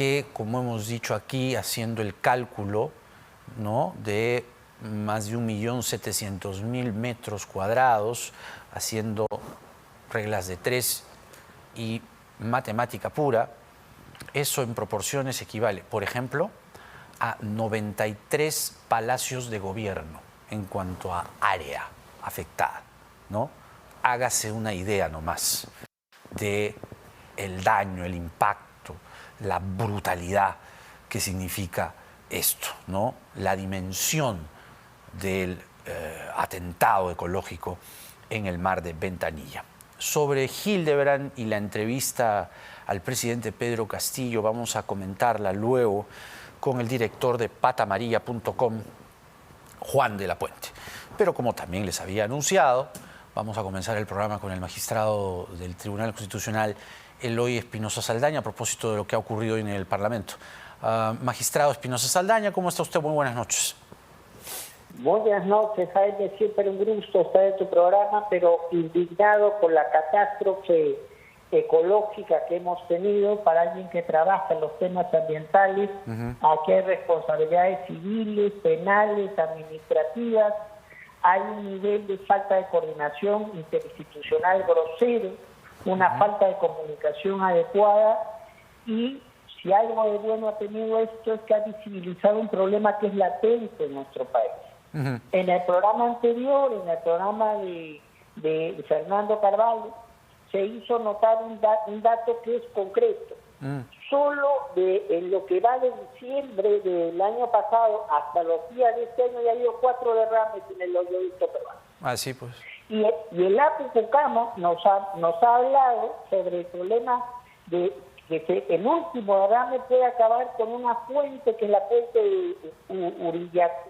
que, como hemos dicho aquí, haciendo el cálculo, ¿no?, de más de 1.700.000 metros cuadrados, haciendo reglas de 3 y matemática pura, eso en proporciones equivale, por ejemplo, a 93 palacios de gobierno en cuanto a área afectada, ¿no? Hágase una idea nomás de el daño, el impacto, la brutalidad que significa esto, ¿no? La dimensión del atentado ecológico en el mar de Ventanilla. Sobre Hildebrand y la entrevista al presidente Pedro Castillo vamos a comentarla luego con el director de patamarilla.com, Juan de la Puente. Pero como también les había anunciado, vamos a comenzar el programa con el magistrado del Tribunal Constitucional, Eloy Espinosa Saldaña, a propósito de lo que ha ocurrido hoy en el Parlamento. Magistrado Espinosa Saldaña, ¿cómo está usted? Muy buenas noches. Buenas noches, Jaime. Siempre un gusto estar en tu programa, pero indignado con la catástrofe ecológica que hemos tenido. Para alguien que trabaja en los temas ambientales, aquí hay responsabilidades civiles, penales, administrativas. Hay un nivel de falta de coordinación interinstitucional grosero, una falta de comunicación adecuada, y si algo de bueno ha tenido esto es que ha visibilizado un problema que es latente en nuestro país. En el programa anterior, en el programa de Fernando Carvalho, se hizo notar un dato que es concreto. Solo en lo que va de diciembre del año pasado hasta los días de este año ya ha habido 4 derrames en el oleoducto peruano. Así pues. Y el APU Pucama nos ha hablado sobre el problema de que el último derrame puede acabar con una fuente que es la fuente de Urillacu,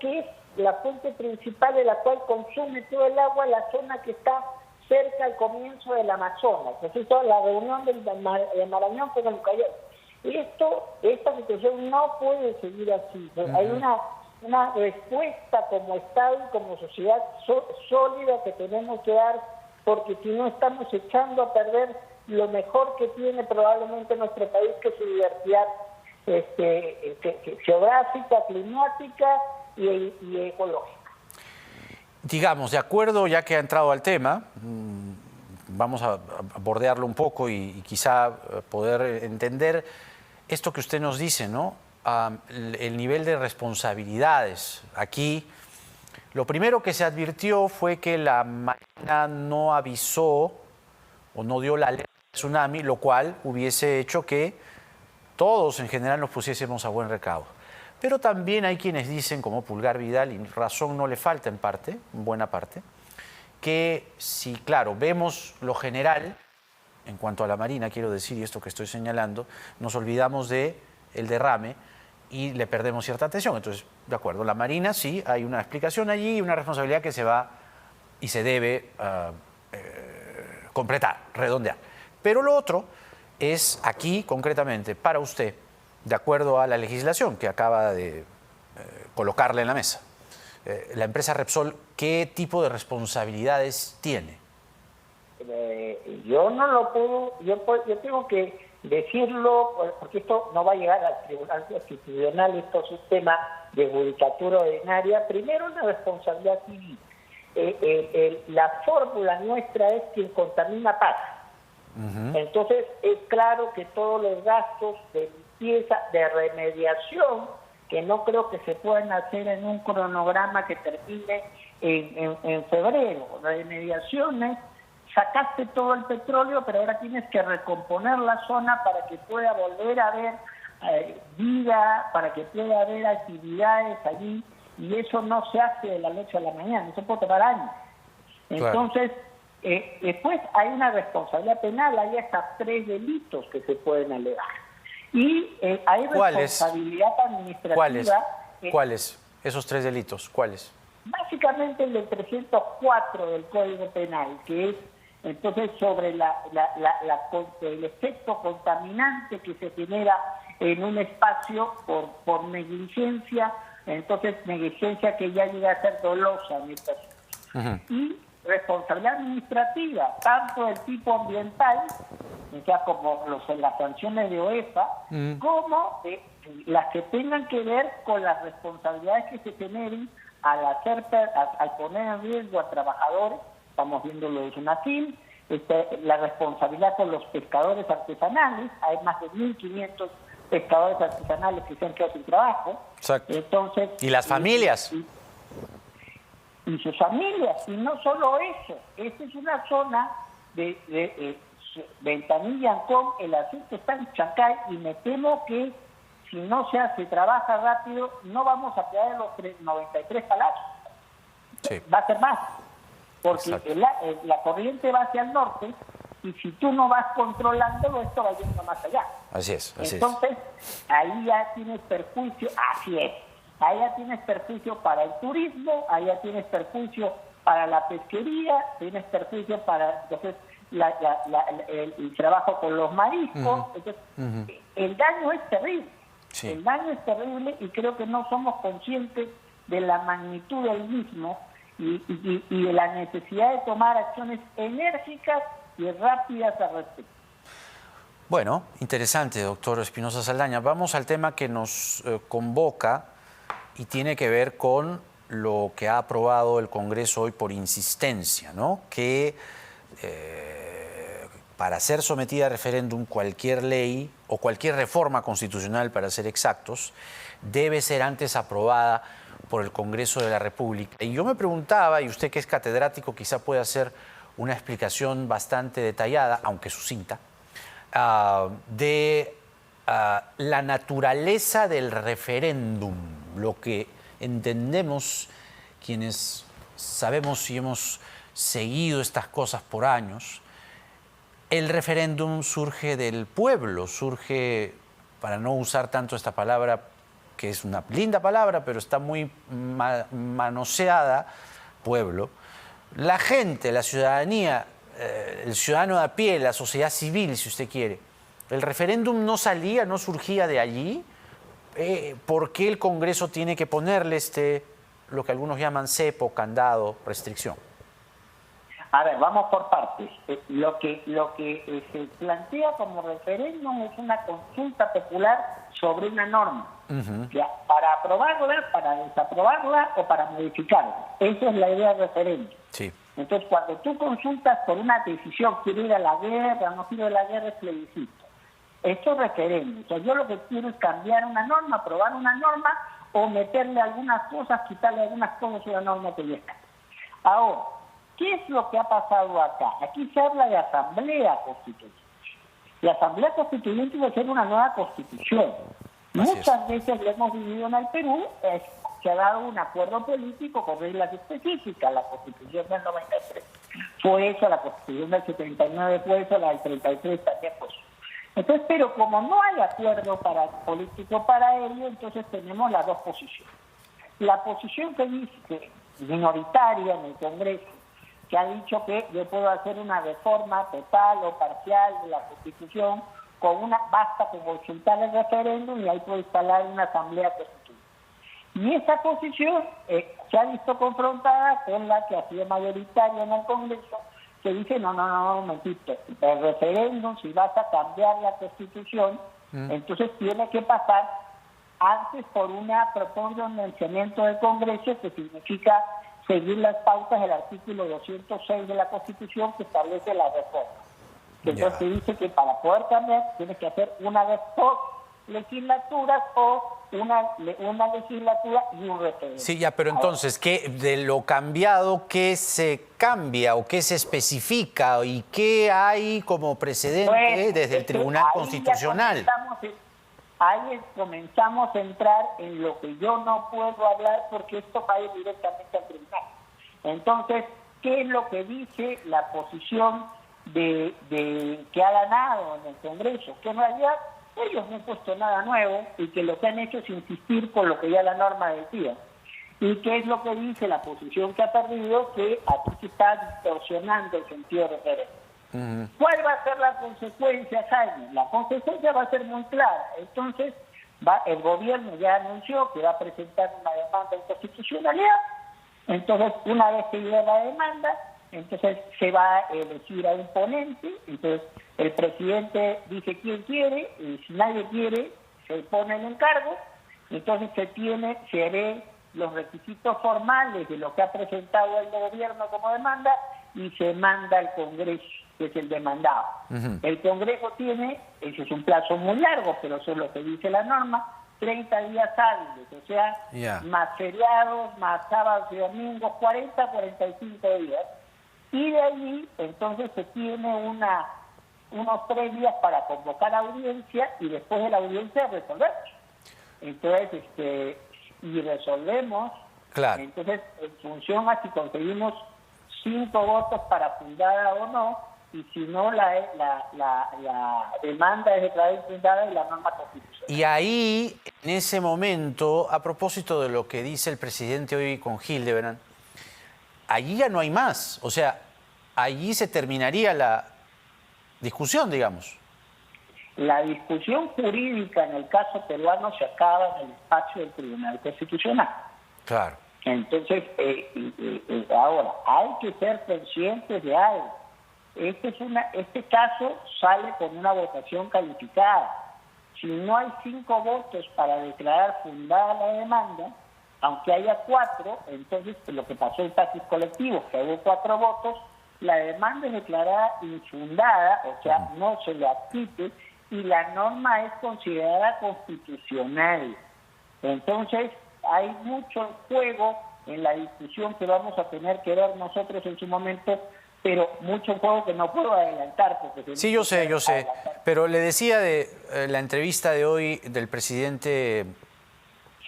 que es la fuente principal de la cual consume todo el agua la zona que está cerca al comienzo del Amazonas. Entonces, toda la reunión del Marañón con el Ucayali. Esta situación no puede seguir así. Hay una respuesta como Estado y como sociedad sólida que tenemos que dar, porque si no estamos echando a perder lo mejor que tiene probablemente nuestro país, que es su diversidad geográfica, climática y ecológica. Digamos, de acuerdo, ya que ha entrado al tema, vamos a bordearlo un poco y quizá poder entender esto que usted nos dice, ¿no? El nivel de responsabilidades. Aquí, lo primero que se advirtió fue que la Marina no avisó o no dio la alerta de tsunami, lo cual hubiese hecho que todos en general nos pusiésemos a buen recaudo. Pero también hay quienes dicen, como Pulgar Vidal, y razón no le falta en buena parte, que si, claro, vemos lo general, en cuanto a la Marina, quiero decir, y esto que estoy señalando, nos olvidamos del derrame y le perdemos cierta atención. Entonces, de acuerdo, la Marina sí, hay una explicación allí y una responsabilidad que se va y se debe completar, redondear. Pero lo otro es aquí, concretamente, para usted, de acuerdo a la legislación que acaba de colocarle en la mesa, la empresa Repsol, ¿qué tipo de responsabilidades tiene? Yo no lo puedo, yo tengo que decirlo, porque esto no va a llegar al Tribunal Constitucional, esto es un tema de judicatura ordinaria. Primero, una responsabilidad civil. La fórmula nuestra es quien contamina paga. Entonces, es claro que todos los gastos de limpieza, de remediación, que no creo que se puedan hacer en un cronograma que termine en febrero. Remediaciones, sacaste todo el petróleo, pero ahora tienes que recomponer la zona para que pueda volver a haber vida, para que pueda haber actividades allí, y eso no se hace de la noche a la mañana, eso puede tomar años. Entonces, después hay una responsabilidad penal, hay hasta 3 delitos que se pueden alegar. Y hay responsabilidad administrativa. ¿Cuáles? Esos 3 delitos, ¿cuáles? Básicamente el del 304 del Código Penal, que es entonces sobre el efecto contaminante que se genera en un espacio por negligencia, entonces negligencia que ya llega a ser dolosa en estas cosas. Y responsabilidad administrativa, tanto del tipo ambiental o sea, como las sanciones de UEFA, como las que tengan que ver con las responsabilidades que se generen al poner en riesgo a trabajadores. Estamos viendo lo de Sunafil, la responsabilidad con los pescadores artesanales. Hay más de 1.500 pescadores artesanales que se han quedado sin trabajo. Exacto. Entonces, ¿Y las familias? Y sus familias, y no solo eso, esta es una zona de Ventanilla, Ancón, el asunto está en Chancay, y me temo que si no se trabaja rápido, no vamos a quedar en los 93 palacios. Sí. Va a ser más, porque la corriente va hacia el norte, y si tú no vas controlándolo, esto va yendo más allá. Así es. Entonces, ahí ya tienes perjuicio, así es. Ahí ya tienes perjuicio para el turismo, ahí ya tienes perjuicio para la pesquería, tienes perjuicio para entonces el trabajo con los mariscos. Entonces, el daño es terrible. Sí. El daño es terrible, y creo que no somos conscientes de la magnitud del mismo y de la necesidad de tomar acciones enérgicas y rápidas al respecto. Bueno, interesante, doctor Espinosa Saldaña. Vamos al tema que nos convoca y tiene que ver con lo que ha aprobado el Congreso hoy por insistencia, ¿no? Que para ser sometida a referéndum cualquier ley o cualquier reforma constitucional, para ser exactos, debe ser antes aprobada por el Congreso de la República. Y yo me preguntaba, y usted que es catedrático quizá pueda hacer una explicación bastante detallada, aunque sucinta, de la naturaleza del referéndum, lo que entendemos quienes sabemos y hemos seguido estas cosas por años. El referéndum surge del pueblo, surge, para no usar tanto esta palabra, que es una linda palabra, pero está muy manoseada, pueblo. La gente, la ciudadanía, el ciudadano de a pie, la sociedad civil, si usted quiere. El referéndum no salía, no surgía de allí. ¿Por qué el Congreso tiene que ponerle lo que algunos llaman cepo, candado, restricción? A ver, vamos por partes. Lo que se plantea como referéndum es una consulta popular sobre una norma. Ya, para aprobarla, para desaprobarla o para modificarla. Esa es la idea del referéndum. Sí. Entonces, cuando tú consultas por una decisión, quiero ir a la guerra, no quiero ir a la guerra, es plebiscito. Esto es referéndum. O sea, yo lo que quiero es cambiar una norma, aprobar una norma, o meterle algunas cosas, quitarle algunas cosas a la norma que ya está. Ahora, ¿qué es lo que ha pasado acá? Aquí se habla de asamblea constituyente. La asamblea constituyente va a ser una nueva constitución. Muchas veces lo hemos vivido en el Perú, se ha dado un acuerdo político con reglas específicas. La Constitución del 93 fue eso, la Constitución del 79 fue eso, la del 33 también fue eso. Entonces, pero como no hay acuerdo político para ello, entonces tenemos las dos posiciones. La posición que dice, minoritaria en el Congreso, que ha dicho que yo puedo hacer una reforma total o parcial de la Constitución, basta con consultar el referéndum y ahí puedo instalar una asamblea constituyente. Y esa posición se ha visto confrontada con la que ha sido mayoritaria en el Congreso, que dice, no, momentito, el referéndum, si vas a cambiar la Constitución, entonces tiene que pasar antes por una pronunciamiento del Congreso, que significa seguir las pautas del artículo 206 de la Constitución, que establece la reforma. Entonces dice que para poder cambiar tienes que hacer una de dos legislaturas o una legislatura y un referéndum. Sí, ya, pero entonces, ¿qué de lo cambiado, qué se cambia o qué se especifica y qué hay como precedente desde el Tribunal Constitucional? Ahí comenzamos a entrar en lo que yo no puedo hablar porque esto va a ir directamente al tribunal. Entonces, ¿qué es lo que dice la posición que ha ganado en el Congreso? Que en realidad ellos no han puesto nada nuevo y que lo que han hecho es insistir con lo que ya la norma decía. ¿Y qué es lo que dice la posición que ha perdido? Que aquí se está distorsionando el sentido de referéndum. ¿Cuál va a ser la consecuencia, Jaime? La consecuencia va a ser muy clara. Entonces, el gobierno ya anunció que va a presentar una demanda de inconstitucionalidad. Entonces, una vez que llegue la demanda, entonces se va a elegir a un ponente, entonces el presidente dice quién quiere, y si nadie quiere, se pone el encargo, entonces se ve los requisitos formales de lo que ha presentado el gobierno como demanda y se manda al Congreso, que es el demandado. El Congreso tiene, ese es un plazo muy largo, pero eso es lo que dice la norma, 30 días hábiles, o sea, más feriados, más sábados y domingos, 45 días. Y de ahí, entonces, se tiene unos 3 días para convocar audiencia y después de la audiencia resolver. Entonces, y resolvemos, claro. Entonces, en función a si conseguimos 5 votos para fundada o no, y si no, la demanda es declarada infundada y la norma constitucional. Y ahí, en ese momento, a propósito de lo que dice el presidente hoy con Hildebrand, allí ya no hay más. O sea, allí se terminaría la discusión, digamos. La discusión jurídica en el caso peruano se acaba en el espacio del Tribunal Constitucional. Claro. Entonces, ahora, hay que ser conscientes de algo. Este caso sale con una votación calificada. Si no hay 5 votos para declarar fundada la demanda, aunque haya 4, entonces lo que pasó en taxis colectivos, que hubo 4 votos, la demanda es declarada infundada, o sea, no se le admite, y la norma es considerada constitucional. Entonces, hay mucho juego en la discusión que vamos a tener que ver nosotros en su momento, pero mucho juego que no puedo adelantar. Porque sí, yo sé, pero le decía de la entrevista de hoy del presidente,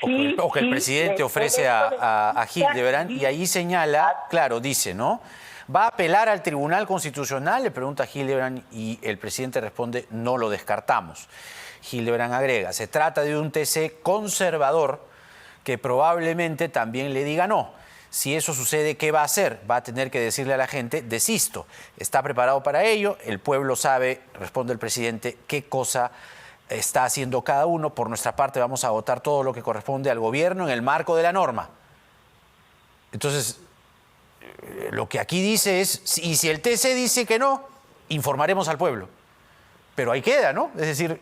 sí, o que el presidente ofrece a Hildebrand, y ahí señala, claro, dice, ¿no? ¿Va a apelar al Tribunal Constitucional? Le pregunta Hildebrand y el presidente responde, no lo descartamos. Hildebrand agrega, se trata de un TC conservador que probablemente también le diga no. Si eso sucede, ¿qué va a hacer? Va a tener que decirle a la gente, desisto. ¿Está preparado para ello? El pueblo sabe, responde el presidente, qué cosa está haciendo cada uno. Por nuestra parte vamos a votar todo lo que corresponde al gobierno en el marco de la norma. Entonces, lo que aquí dice es, y si el TC dice que no, informaremos al pueblo. Pero ahí queda, ¿no? Es decir,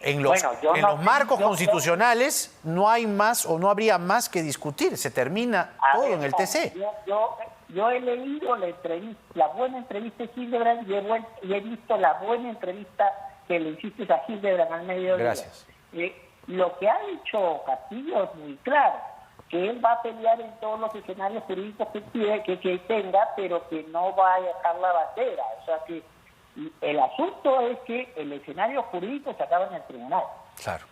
en los marcos constitucionales no hay más o no habría más que discutir. Se termina todo en el TC. Yo he leído la buena entrevista de Hildebrand y he visto la buena entrevista que le hiciste a Hildebrand al mediodía. Gracias. Lo que ha dicho Castillo es muy claro, que él va a pelear en todos los escenarios jurídicos que tenga, pero que no va a dejar la bandera. O sea que el asunto es que el escenario jurídico se acaba en el tribunal. Claro,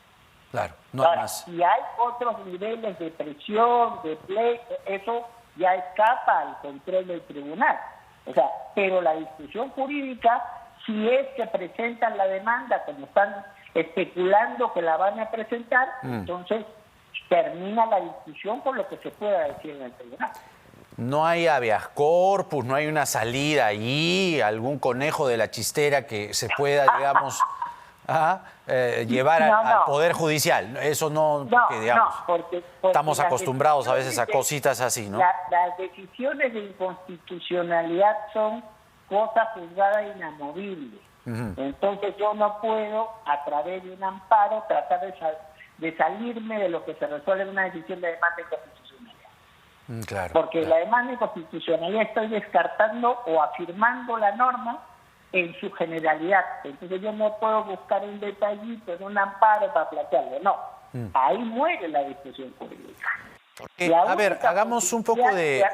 claro, no ahora, hay más. Si hay otros niveles de presión, de pleito, eso ya escapa al control del tribunal. O sea, pero la discusión jurídica, si es que presentan la demanda, como están especulando que la van a presentar, entonces termina la discusión por lo que se pueda decir en el tribunal. No hay habeas corpus, no hay una salida allí, algún conejo de la chistera que se pueda, digamos, llevar al Poder Judicial. Eso no, porque, digamos, porque estamos acostumbrados a veces a cositas así, ¿no? Las decisiones de inconstitucionalidad son cosas juzgadas inamovibles. Entonces yo no puedo, a través de un amparo, tratar de salirme de lo que se resuelve en una decisión de demanda de inconstitucionalidad. Claro, porque la demanda de inconstitucionalidad estoy descartando o afirmando la norma en su generalidad. Entonces yo no puedo buscar un detallito en un amparo para plantearlo. No, ahí muere la discusión jurídica. A ver, hagamos un poco de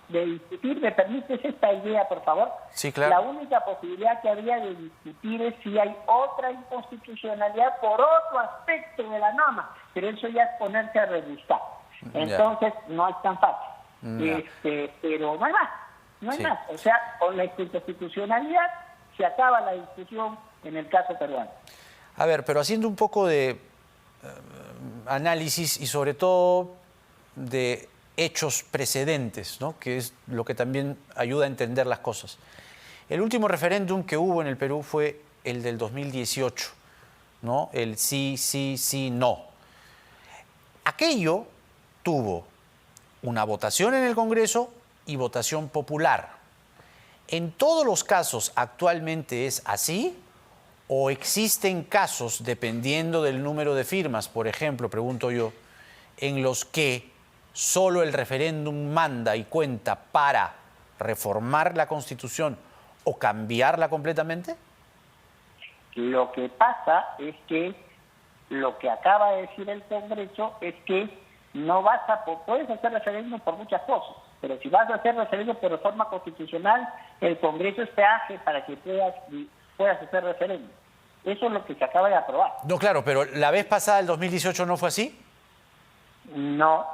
discutir. ¿Me permites esta idea, por favor? Sí, claro. La única posibilidad que habría de discutir es si hay otra inconstitucionalidad por otro aspecto de la norma, pero eso ya es ponerse a rebuscar. Entonces no es tan fácil. Pero no hay más, no hay más. O sea, con la inconstitucionalidad se acaba la discusión en el caso peruano. A ver, pero haciendo un poco de análisis y sobre todo de hechos precedentes, ¿no? Que es lo que también ayuda a entender las cosas. El último referéndum que hubo en el Perú fue el del 2018, ¿no? El sí, sí, sí, no. Aquello tuvo una votación en el Congreso y votación popular. ¿En todos los casos actualmente es así? ¿O existen casos, dependiendo del número de firmas, por ejemplo, pregunto yo, en los que solo el referéndum manda y cuenta para reformar la Constitución o cambiarla completamente? Lo que pasa es que lo que acaba de decir el Congreso es que no vas a puedes hacer referéndum por muchas cosas, pero si vas a hacer referéndum por reforma constitucional, el Congreso te hace para que puedas hacer referéndum. Eso es lo que se acaba de aprobar. No, claro, pero la vez pasada, el 2018, ¿no fue así? No,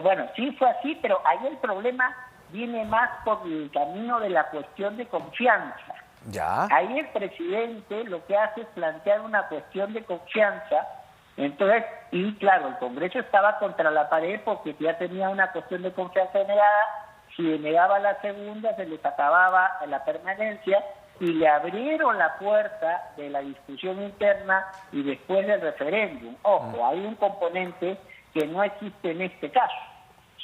bueno, sí fue así, pero ahí el problema viene más por el camino de la cuestión de confianza. Ya. Ahí el presidente lo que hace es plantear una cuestión de confianza, entonces, y claro, el Congreso estaba contra la pared porque ya tenía una cuestión de confianza negada, si denegaba la segunda se les acababa la permanencia y le abrieron la puerta de la discusión interna y después del referéndum. Ojo, hay un componente que no existe en este caso,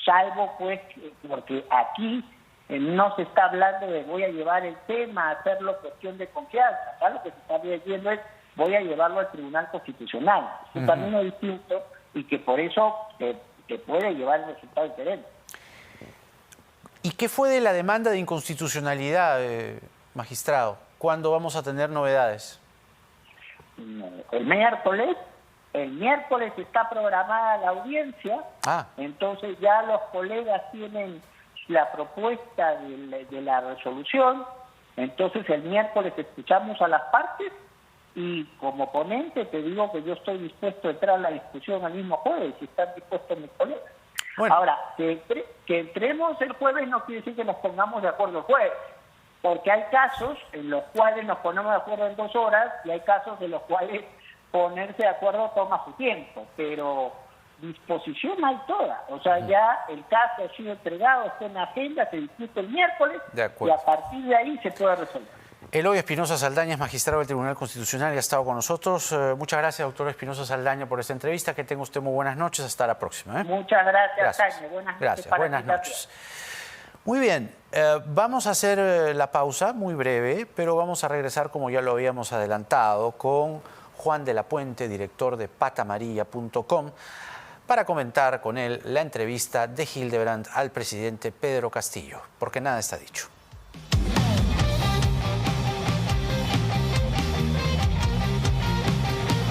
salvo pues porque aquí no se está hablando de voy a llevar el tema a hacerlo cuestión de confianza. Acá lo que se está diciendo es voy a llevarlo al Tribunal Constitucional. Es un camino distinto y que por eso te puede llevar el resultado diferente. ¿Y qué fue de la demanda de inconstitucionalidad, magistrado? ¿Cuándo vamos a tener novedades? El miércoles está programada la audiencia, entonces ya los colegas tienen la propuesta de la resolución, entonces el miércoles escuchamos a las partes y como ponente te digo que yo estoy dispuesto a entrar a la discusión el mismo jueves, si están dispuestos mis colegas. Bueno. Ahora, que entremos el jueves no quiere decir que nos pongamos de acuerdo el jueves, porque hay casos en los cuales nos ponemos de acuerdo en 2 horas y hay casos en los cuales ponerse de acuerdo toma su tiempo, pero disposición hay toda. O sea, ya el caso ha sido entregado, está en la agenda, se discute el miércoles y a partir de ahí se puede resolver. Eloy Espinosa Saldaña es magistrado del Tribunal Constitucional y ha estado con nosotros. Muchas gracias, doctor Espinosa Saldaña, por esta entrevista. Que tenga usted muy buenas noches. Hasta la próxima. Muchas gracias, Jaime. Buenas noches. Gracias, buenas noches. Muy bien, vamos a hacer la pausa muy breve, pero vamos a regresar, como ya lo habíamos adelantado, con Juan de la Puente, director de patamarilla.com, para comentar con él la entrevista de Hildebrand al presidente Pedro Castillo, porque nada está dicho.